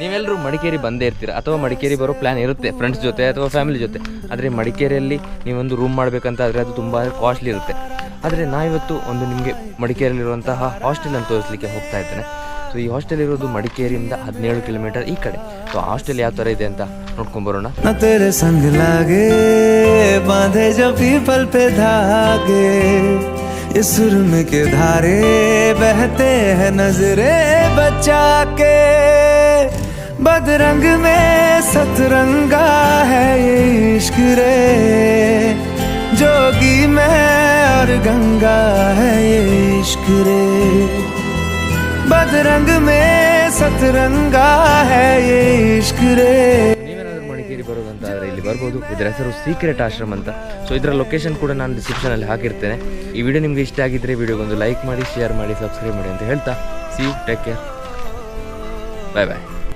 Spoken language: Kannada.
ನೀವೆಲ್ಲರೂ ಮಡಿಕೇರಿ ಬಂದೇ ಇರ್ತೀರ ಅಥವಾ ಮಡಿಕೇರಿ ಬರೋ ಪ್ಲ್ಯಾನ್ ಇರುತ್ತೆ ಫ್ರೆಂಡ್ಸ್ ಜೊತೆ ಅಥವಾ ಫ್ಯಾಮಿಲಿ ಜೊತೆ. ಆದರೆ ಮಡಿಕೇರಿಯಲ್ಲಿ ನೀವೊಂದು ರೂಮ್ ಮಾಡಬೇಕಂತ ಆದರೆ ಅದು ತುಂಬ ಕಾಸ್ಟ್ಲಿ ಇರುತ್ತೆ. ಆದರೆ ನಾವಿವತ್ತು ಒಂದು ನಿಮಗೆ ಮಡಿಕೇರಿಯಲ್ಲಿರುವಂತಹ ಹಾಸ್ಟೆಲ್ ಅಂತ ತೋರಿಸಲಿಕ್ಕೆ ಹೋಗ್ತಾ ಇದ್ದೇನೆ. ಸೊ ಈ ಹಾಸ್ಟೆಲ್ ಇರೋದು ಮಡಿಕೇರಿಯಿಂದ 17 ಕಿಲೋಮೀಟರ್ ಈ ಕಡೆ. ಸೊ ಹಾಸ್ಟೆಲ್ ಯಾವ ಥರ ಇದೆ ಅಂತ ನೋಡ್ಕೊಂಬರೋಣ. तेरे संग लागे बांधे जो पीपल पे धागे, इस सुरम के धारे बहते हैं नजरे बचा के, बदरंग में सतरंगा है ये इश्क रे, जोगी में और गंगा है ये इश्क रे, बदरंग में सतरंगा है ये इश्क रे. ನೀವೇನಾದರೂ ಮಡಿಕೇರಿ ಬರೋದಂತ ಆದರೆ ಇಲ್ಲಿ ಬರ್ಬೋದು. ಇದರ ಹೆಸರು ಸೀಕ್ರೆಟ್ ಆಶ್ರಮ್ ಅಂತ. ಸೊ ಇದರ ಲೊಕೇಶನ್ ಕೂಡ ನಾನು ಡಿಸ್ಕ್ರಿಪ್ಷನಲ್ಲಿ ಹಾಕಿರ್ತೇನೆ. ಈ ವಿಡಿಯೋ ನಿಮಗೆ ಇಷ್ಟ ಆಗಿದ್ದರೆ ವಿಡಿಯೋಗೊಂದು ಲೈಕ್ ಮಾಡಿ, ಶೇರ್ ಮಾಡಿ, ಸಬ್ಸ್ಕ್ರೈಬ್ ಮಾಡಿ ಅಂತ ಹೇಳ್ತಾ see you, take care, bye bye.